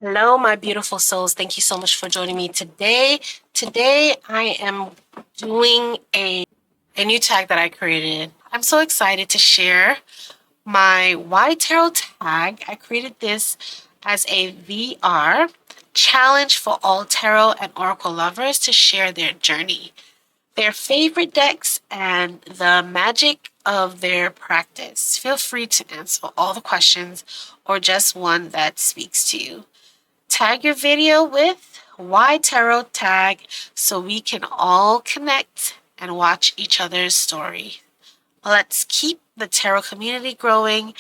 Hello, my beautiful souls. Thank you so much for joining me today. Today, I am doing a new tag that I created. I'm so excited to share my Why Tarot tag. I created this as a VR challenge for all tarot and oracle lovers to share their journey, their favorite decks, and the magic of their practice. Feel free to answer all the questions or just one that speaks to you. Tag your video with Why Tarot Tag so we can all connect and watch each other's story. Let's keep the tarot community growing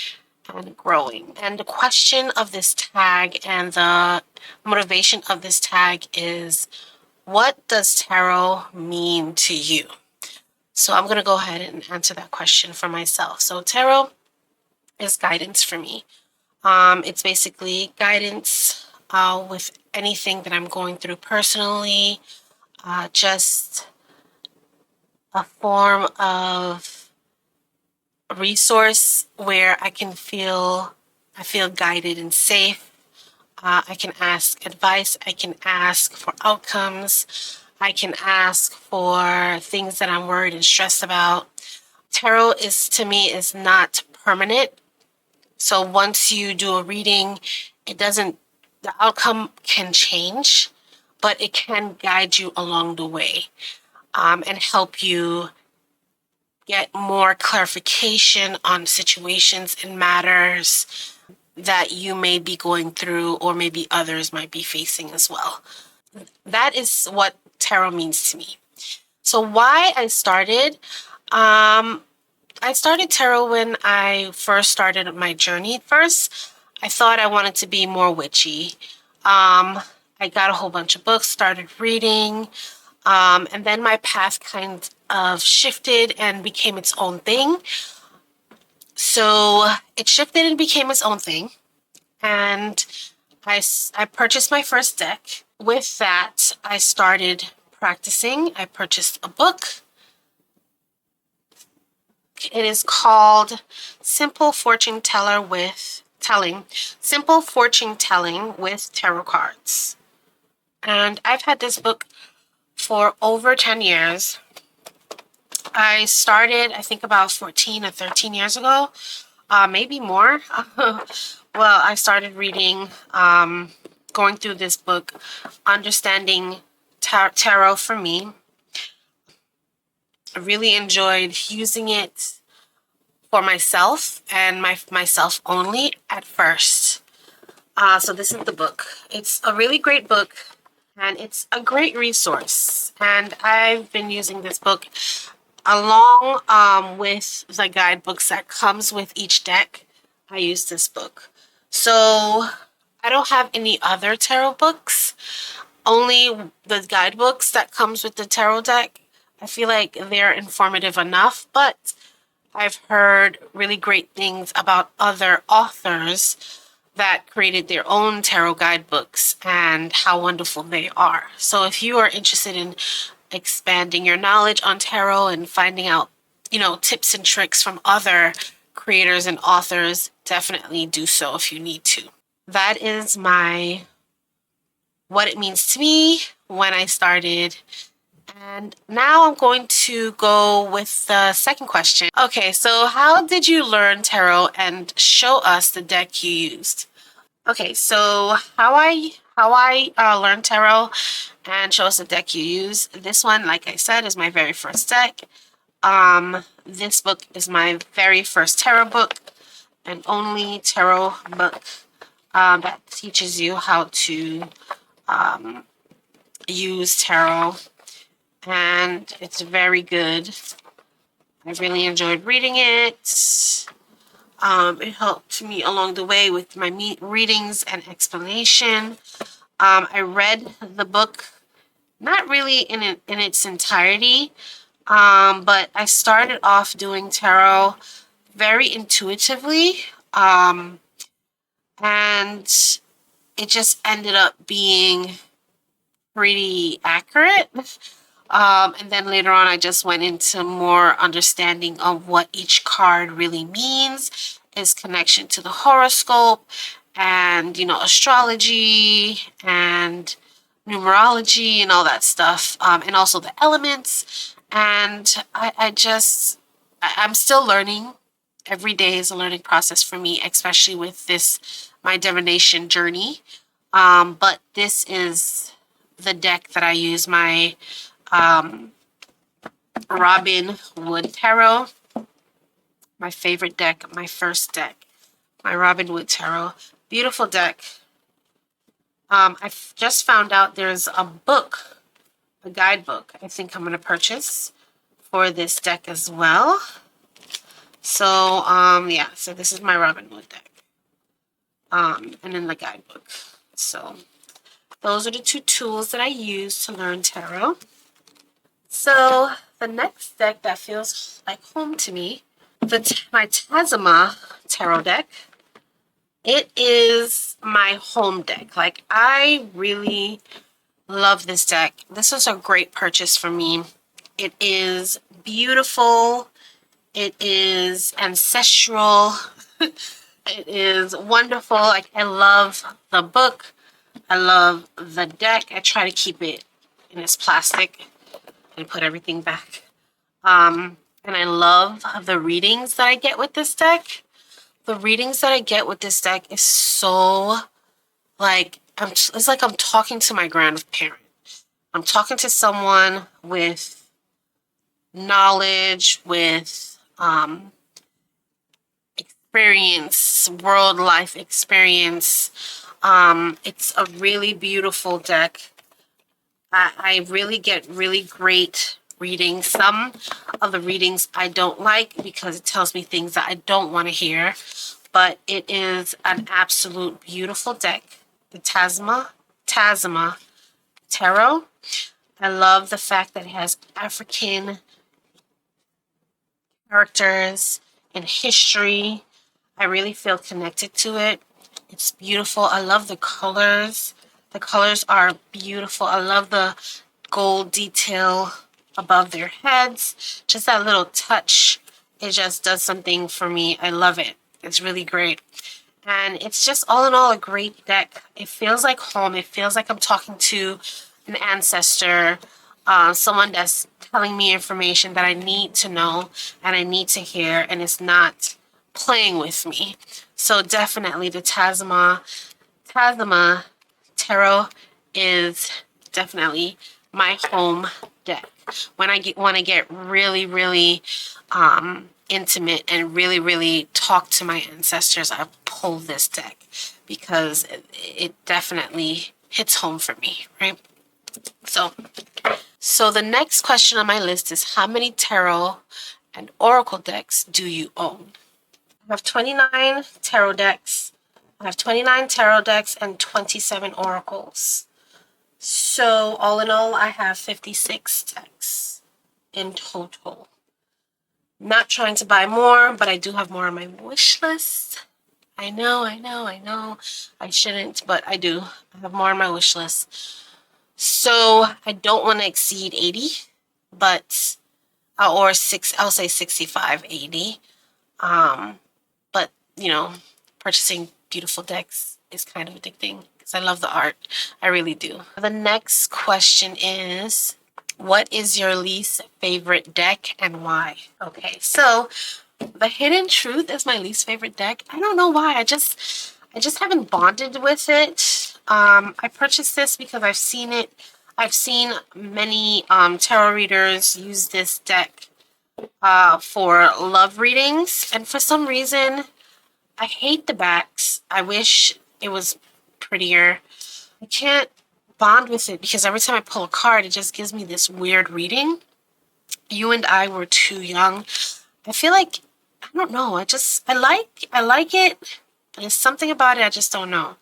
and growing. And the question of this tag and the motivation of this tag is, what does tarot mean to you? So I'm going to go ahead and answer that question for myself. So tarot is guidance for me. It's basically guidance with anything that I'm going through personally, just a form of resource where I feel guided and safe. I can ask advice. I can ask for outcomes. I can ask for things that I'm worried and stressed about. Tarot to me is not permanent. So once you do a reading, the outcome can change, but it can guide you along the way, and help you get more clarification on situations and matters that you may be going through or maybe others might be facing as well. That is what tarot means to me. So why I started, I started tarot when I first started my journey. First, I thought I wanted to be more witchy. I got a whole bunch of books, started reading, and then my path kind of shifted and became its own thing. So it shifted and became its own thing. And I purchased my first deck. With that, I started practicing. I purchased a book. It is called Simple Fortune Telling with Tarot Cards. And I've had this book for over 10 years. I started, I think, about 14 or 13 years ago, maybe more. Well, I started reading, going through this book, understanding tarot for me. I really enjoyed using it for myself and myself only at first. So this is the book. It's a really great book, and it's a great resource. And I've been using this book along with the guidebooks that comes with each deck. I use this book. So I don't have any other tarot books, only the guidebooks that comes with the tarot deck. I feel like they're informative enough, but I've heard really great things about other authors that created their own tarot guidebooks and how wonderful they are. So if you are interested in expanding your knowledge on tarot and finding out, tips and tricks from other creators and authors, definitely do so if you need to. That is what it means to me when I started. And now I'm going to go with the second question. Okay, so how did you learn tarot, and show us the deck you used? Okay, so how I learned tarot and show us the deck you use. This one, like I said, is my very first deck. This book is my very first tarot book and only tarot book that teaches you how to use tarot. And it's very good. I really enjoyed reading it. It helped me along the way with my readings and explanation. I read the book, not really in its entirety, but I started off doing tarot very intuitively, and it just ended up being pretty accurate. And then later on, I just went into more understanding of what each card really means, its connection to the horoscope, and, astrology and numerology and all that stuff, and also the elements. And I'm still learning. Every day is a learning process for me, especially with my divination journey. But this is the deck that I use, my Robin Wood Tarot. My favorite deck, my first deck, my Robin Wood Tarot. Beautiful deck. I just found out there's a book, a guidebook, I think I'm going to purchase for this deck as well. So, yeah, so this is my Robin Wood deck. And then the guidebook. So, those are the two tools that I use to learn tarot. So, the next deck that feels like home to me, my Tazama tarot deck. It is my home deck. Like, I really love this deck. This was a great purchase for me. It is beautiful. It is ancestral. It is wonderful. Like, I love the book. I love the deck. I try to keep it in its plastic and put everything back. And I love the readings that I get with this deck. The readings that I get with this deck is so, like, it's like I'm talking to my grandparent. I'm talking to someone with knowledge, with experience, world life experience. It's a really beautiful deck. I really get really great readings. Some of the readings I don't like because it tells me things that I don't want to hear. But it is an absolute beautiful deck. The Tazama Tarot. I love the fact that it has African characters and history. I really feel connected to it. It's beautiful. I love the colors. The colors are beautiful. I love the gold detail above their heads. Just that little touch. It just does something for me. I love it. It's really great. And it's just all in all a great deck. It feels like home. It feels like I'm talking to an ancestor, someone that's telling me information that I need to know and I need to hear, and it's not playing with me. So definitely the Tazama Tarot is definitely my home deck. When I want to get really, really intimate and really, really talk to my ancestors, I pull this deck because it definitely hits home for me, right? So the next question on my list is, how many tarot and oracle decks do you own? I have 29 tarot decks. I have 29 tarot decks and 27 oracles. So all in all, I have 56 decks in total. Not trying to buy more, but I do have more on my wish list. I know. I shouldn't, but I do. I have more on my wish list. So I don't want to exceed 80, but I'll say 65, 80. But purchasing beautiful decks is kind of addicting because I love the art. I really do. The next question is, what is your least favorite deck and why? Okay, so the Hidden Truth is my least favorite deck. I don't know why. I just haven't bonded with it. I purchased this because I've seen it. I've seen many tarot readers use this deck for love readings, and for some reason, I hate the backs. I wish it was prettier. I can't bond with it because every time I pull a card, it just gives me this weird reading. You and I were too young. I feel like, I don't know. I like it. There's something about it I just don't know.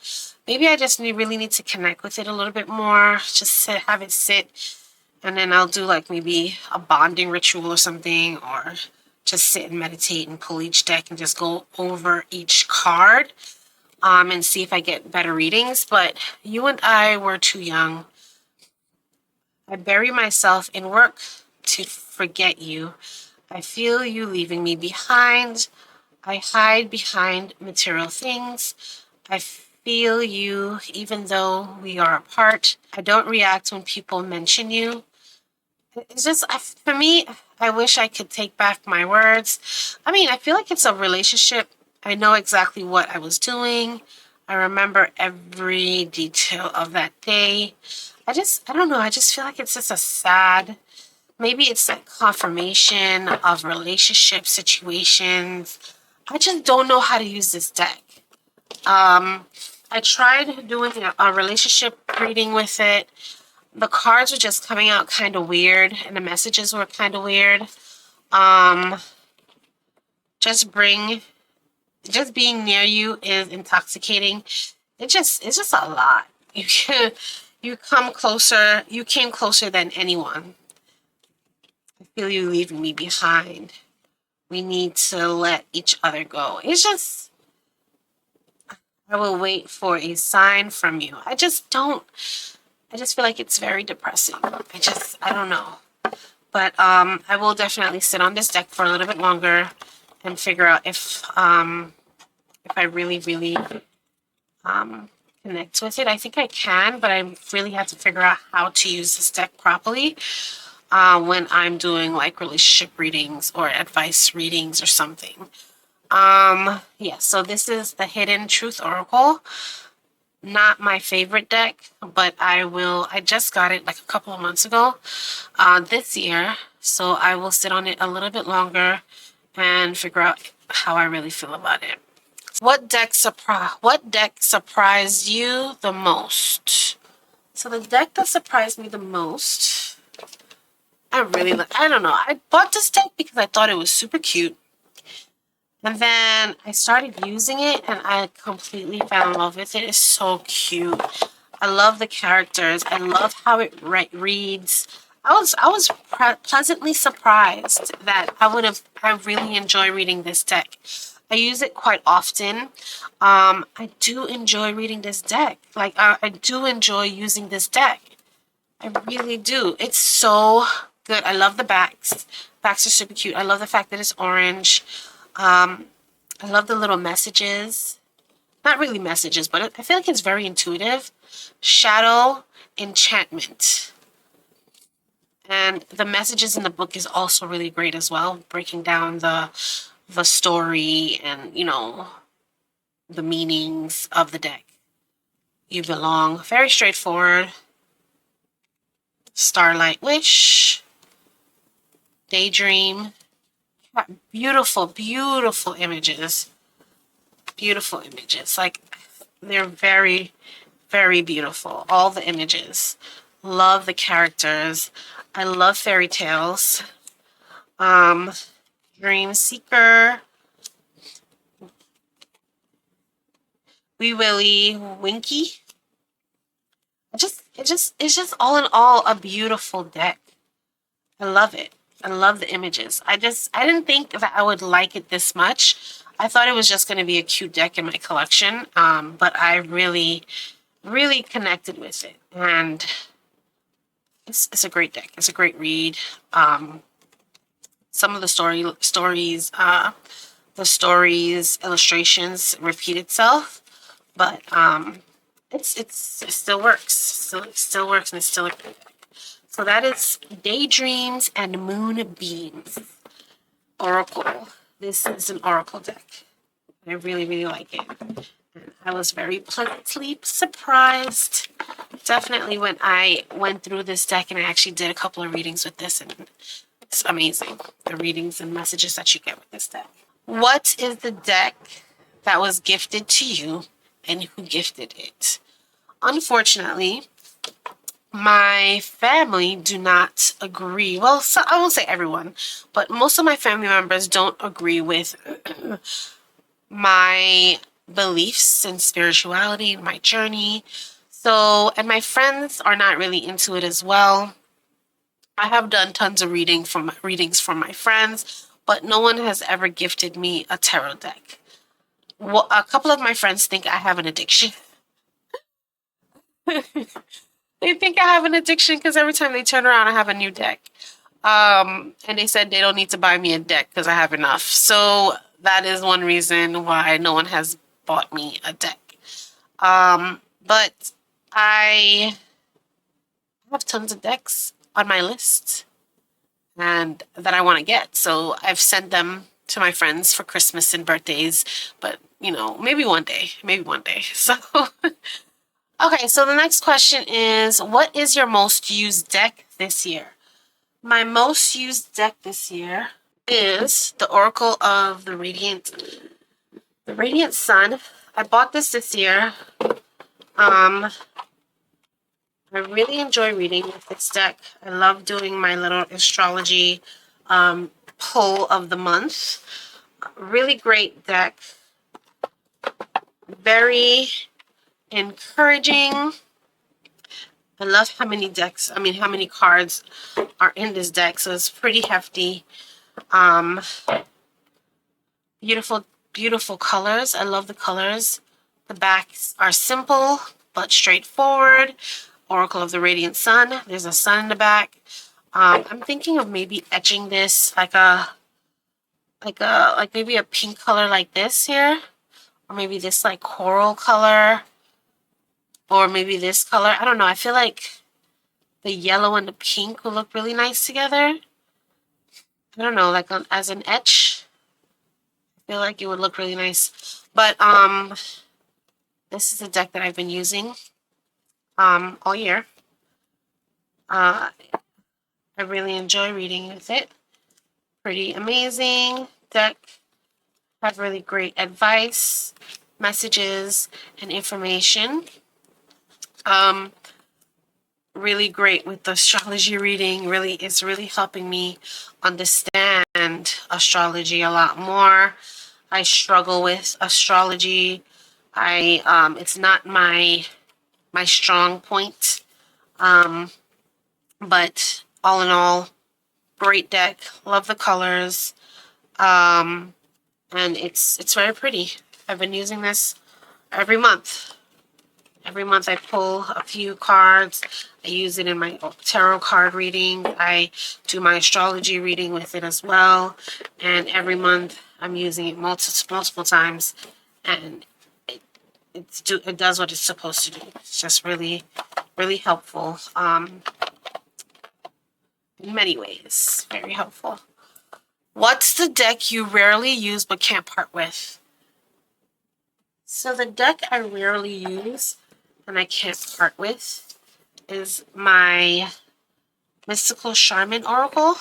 Maybe I just really need to connect with it a little bit more. Just have it sit, and then I'll do like maybe a bonding ritual or something, or just sit and meditate and pull each deck and just go over each card and see if I get better readings. But you and I were too young. I bury myself in work to forget you. I feel you leaving me behind. I hide behind material things. I feel you even though we are apart. I don't react when people mention you. It's just, for me, I wish I could take back my words. I mean, I feel like it's a relationship. I know exactly what I was doing. I remember every detail of that day. I don't know. I just feel like it's just a sad, maybe it's like confirmation of relationship situations. I just don't know how to use this deck. I tried doing a relationship reading with it. The cards were just coming out kind of weird, and the messages were kind of weird. Um, just bring, just being near you is intoxicating. It's just a lot. You come closer. You came closer than anyone. I feel you leaving me behind. We need to let each other go. It's just, I will wait for a sign from you. I just feel like it's very depressing. I don't know. But I will definitely sit on this deck for a little bit longer and figure out if I really, really connect with it. I think I can, but I really have to figure out how to use this deck properly when I'm doing like relationship readings or advice readings or something. Yeah, so this is the Hidden Truth Oracle. Not my favorite deck, but I just got it like a couple of months ago this year. So I will sit on it a little bit longer and figure out how I really feel about it. What deck surprised you the most? So the deck that surprised me the most, I don't know. I bought this deck because I thought it was super cute. And then I started using it and I completely fell in love with it. It's so cute. I love the characters. I love how it reads. I was pleasantly surprised that I really enjoy reading this deck. I use it quite often. I do enjoy reading this deck. Like I do enjoy using this deck. I really do. It's so good. I love the backs. Backs are super cute. I love the fact that it's orange. I love the little messages. Not really messages, but I feel like it's very intuitive. Shadow enchantment. And the messages in the book is also really great as well, breaking down the story and, the meanings of the deck. You belong. Very straightforward. Starlight Wish. Daydream. Beautiful, beautiful images. Beautiful images. Like, they're very, very beautiful. All the images. Love the characters. I love fairy tales. Dream Seeker. Wee Willie Winky. It's just all in all a beautiful deck. I love it. I love the images. I didn't think that I would like it this much. I thought it was just going to be a cute deck in my collection, but I really, really connected with it, and it's a great deck. It's a great read. Some of the stories, illustrations repeat itself, but it still works. It still works, and it's still a great deck. So that is Daydreams and Moonbeams Oracle. This is an Oracle deck. I really, really like it. And I was very pleasantly surprised. Definitely when I went through this deck and I actually did a couple of readings with this, and it's amazing. The readings and messages that you get with this deck. What is the deck that was gifted to you and who gifted it? Unfortunately, my family do not agree. Well, so I won't say everyone, but most of my family members don't agree with my beliefs and spirituality, my journey. So, and my friends are not really into it as well. I have done tons of readings from my friends, but no one has ever gifted me a tarot deck. Well, a couple of my friends think I have an addiction. They think I have an addiction because every time they turn around, I have a new deck. And they said they don't need to buy me a deck because I have enough. So that is one reason why no one has bought me a deck. But I have tons of decks on my list and that I want to get. So I've sent them to my friends for Christmas and birthdays, but maybe one day, maybe one day. So, okay, so the next question is, what is your most used deck this year? My most used deck this year is the Oracle of the Radiant Sun. I bought this year. I really enjoy reading with this deck. I love doing my little astrology pull of the month. Really great deck. Very encouraging. I love how many cards are in this deck. So it's pretty hefty. Beautiful, beautiful colors. I love the colors. The backs are simple but straightforward. Oracle of the Radiant Sun. There's a sun in the back. I'm thinking of maybe etching this like maybe a pink color like this here, or maybe this like coral color, or maybe this color. I don't know. I feel like the yellow and the pink will look really nice together. I don't know, like as an etch. I feel like it would look really nice. But this is a deck that I've been using all year. I really enjoy reading with it. Pretty amazing deck. Have really great advice, messages, and information. Really great with the astrology reading. It's really helping me understand astrology a lot more. I struggle with astrology. It's not my strong point. But all in all, great deck. Love the colors. And it's very pretty. I've been using this every month. Every month I pull a few cards. I use it in my tarot card reading. I do my astrology reading with it as well. And every month I'm using it multiple times. And it does what it's supposed to do. It's just really, really helpful. In many ways, very helpful. What's the deck you rarely use but can't part with? So the deck I rarely use and I can't part with is my Mystical Charmin Oracle.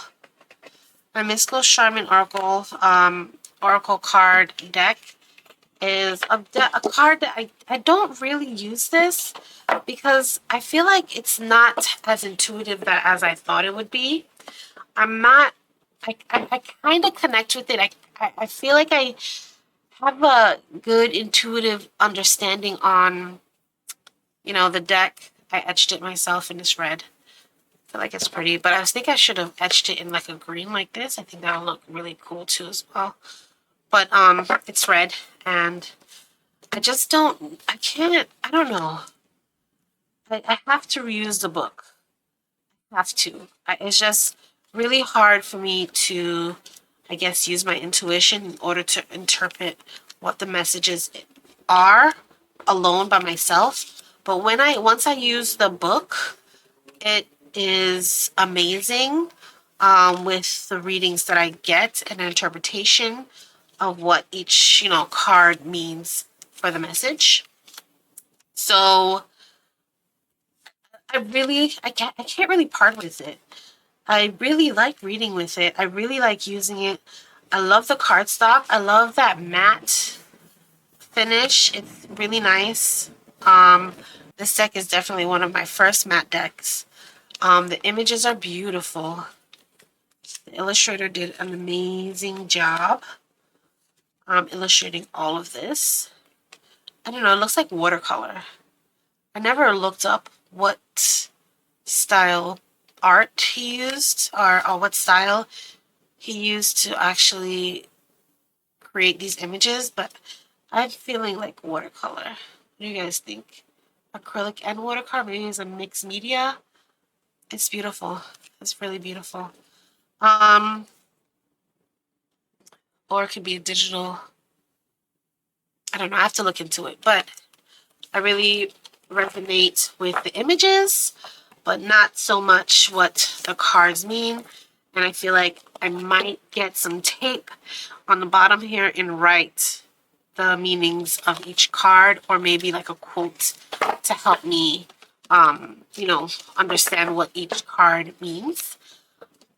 My Mystical Charmin Oracle Oracle card deck is a card that I don't really use this because I feel like it's not as intuitive as I thought it would be. I kind of connect with it. I feel like I have a good intuitive understanding on, the deck. I etched it myself and it's red. I feel like it's pretty, but I think I should have etched it in like a green like this. I think that'll look really cool too as well. But it's red and I don't know. I have to reuse the book. I have to. It's just really hard for me to, I guess, use my intuition in order to interpret what the messages are alone by myself. But once I use the book, it is amazing with the readings that I get and an interpretation of what each, card means for the message. So I can't really part with it. I really like reading with it. I really like using it. I love the cardstock. I love that matte finish. It's really nice. This deck is definitely one of my first matte decks. The images are beautiful. The illustrator did an amazing job illustrating all of this. I don't know, it looks like watercolor. I never looked up what style art he used or what style he used to actually create these images, but I'm feeling like watercolor. What do you guys think? Acrylic and watercolor, maybe it's a mixed media. It's beautiful. It's really beautiful. Or it could be a digital. I don't know. I have to look into it, but I really resonate with the images, but not so much what the cards mean. And I feel like I might get some tape on the bottom here and write the meanings of each card, or maybe like a quote to help me, understand what each card means.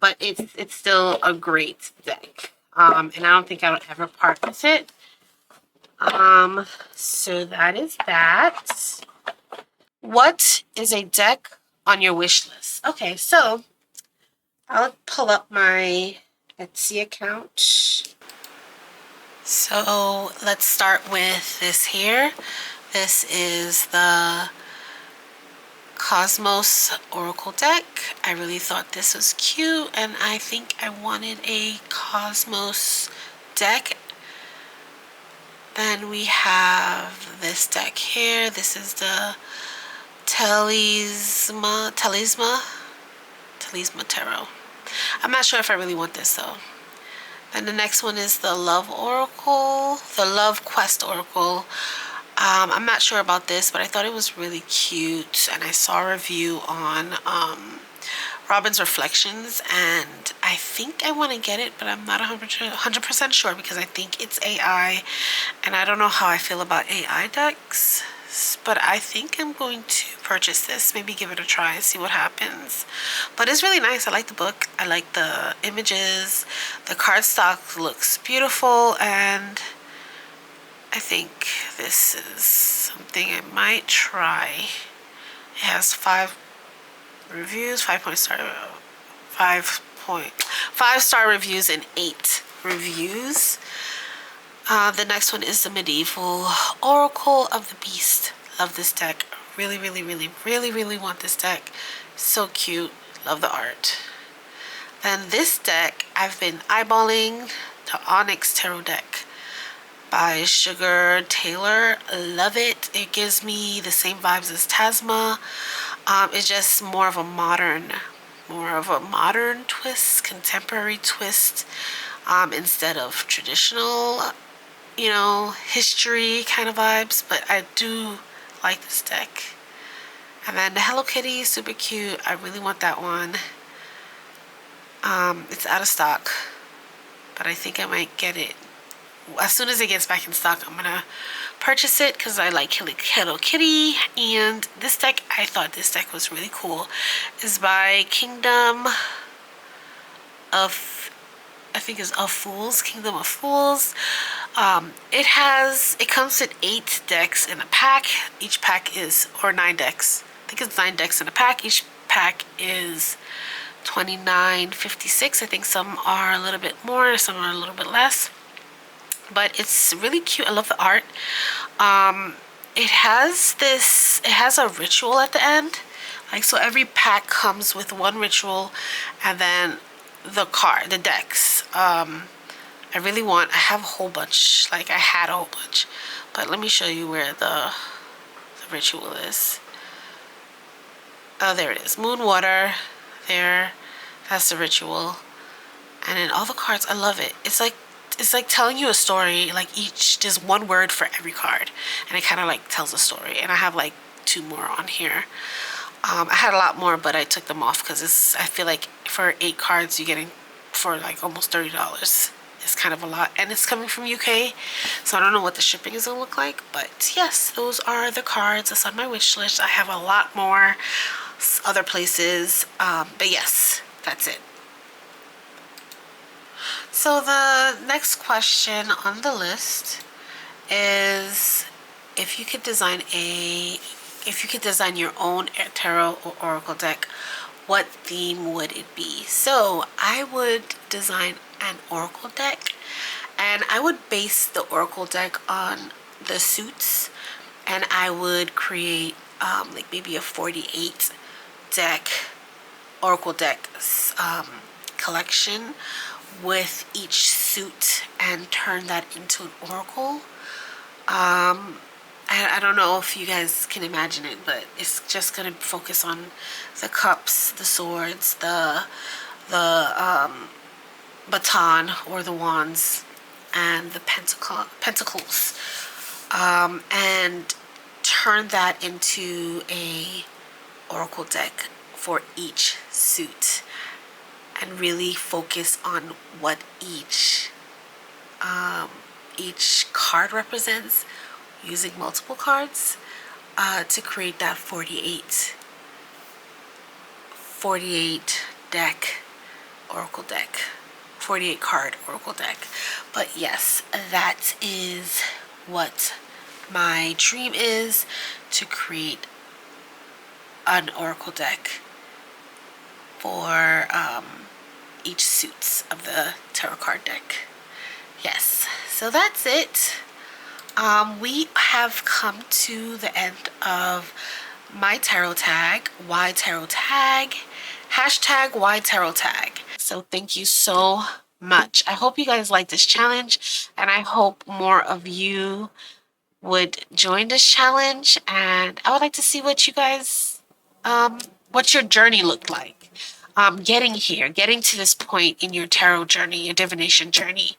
But it's still a great deck. And I don't think I'll ever part with it. So that is that. What is a deck on your wish list? Okay, so I'll pull up my Etsy account. So let's start with this here. This is the Cosmos Oracle deck. I really thought this was cute, and I think I wanted a Cosmos deck. Then we have this deck here. This is the Talisma Tarot. I'm not sure if I really want this though. Then the next one is the Love Oracle, the Love Quest Oracle. I'm not sure about this, but I thought it was really cute, and I saw a review on Robin's Reflections, and I think I want to get it, but I'm not 100% sure because I think it's AI, and I don't know how I feel about AI decks, but I think I'm going to purchase this, maybe give it a try, see what happens. But it's really nice. I like the book. I like the images. The cardstock looks beautiful, and I think this is something I might try. It has 5 reviews, 5 star reviews, and 8 reviews. The next one is the Medieval Oracle of the Beast. Love this deck. Really, really, really, really, really want this deck. So cute. Love the art. Then this deck, I've been eyeballing the Onyx Tarot deck by Sugar Taylor. Love it. It gives me the same vibes as Tasma. It's just more of a modern twist, contemporary twist, instead of traditional, history kind of vibes. But I do like this deck. And then the Hello Kitty is super cute. I really want that one. It's out of stock, but I think I might get it. As soon as it gets back in stock, I'm gonna purchase it because I like Hello Kitty. And this deck, I thought this deck was really cool. It's by Kingdom of Fools. Kingdom of Fools. It comes with 8 decks in a pack. Each pack is, or 9 decks. I think it's 9 decks in a pack. Each pack is $29.56. I think some are a little bit more, some are a little bit less. But it's really cute. I love the art. It has a ritual at the end. Like, so every pack comes with one ritual, and then the decks. I have a whole bunch. Like, I had a whole bunch. But let me show you where the ritual is. Oh, there it is. Moon, water. There. That's the ritual. And then all the cards, I love it. It's like telling you a story. Like, there's one word for every card, and it kind of like tells a story. And I have like 2 more on here. I had a lot more, but I took them off because I feel like for 8 cards you're getting for like almost $30. It's kind of a lot, and it's coming from UK, so I don't know what the shipping is gonna look like. But yes, those are the cards that's on my wish list. I have a lot more other places, but yes, that's it. So the next question on the list is if you could design your own tarot or oracle deck, what theme would it be? So I would design an oracle deck, and I would base the oracle deck on the suits, and I would create like maybe a 48 deck oracle deck collection with each suit and turn that into an oracle. I don't know if you guys can imagine it, but it's just gonna focus on the cups, the swords, the baton or the wands, and the pentacles. And turn that into a oracle deck for each suit and really focus on what each card represents, using multiple cards to create that 48 deck oracle deck, 48 card oracle deck. But yes, that is what my dream is, to create an oracle deck for each suits of the tarot card deck. Yes, so that's it. We have come to the end of my tarot tag. Why tarot tag? Hashtag why tarot tag. So thank you so much. I hope you guys like this challenge, and I hope more of you would join this challenge. And I would like to see what you guys, what your journey looked like. Getting here, getting to this point in your tarot journey, your divination journey.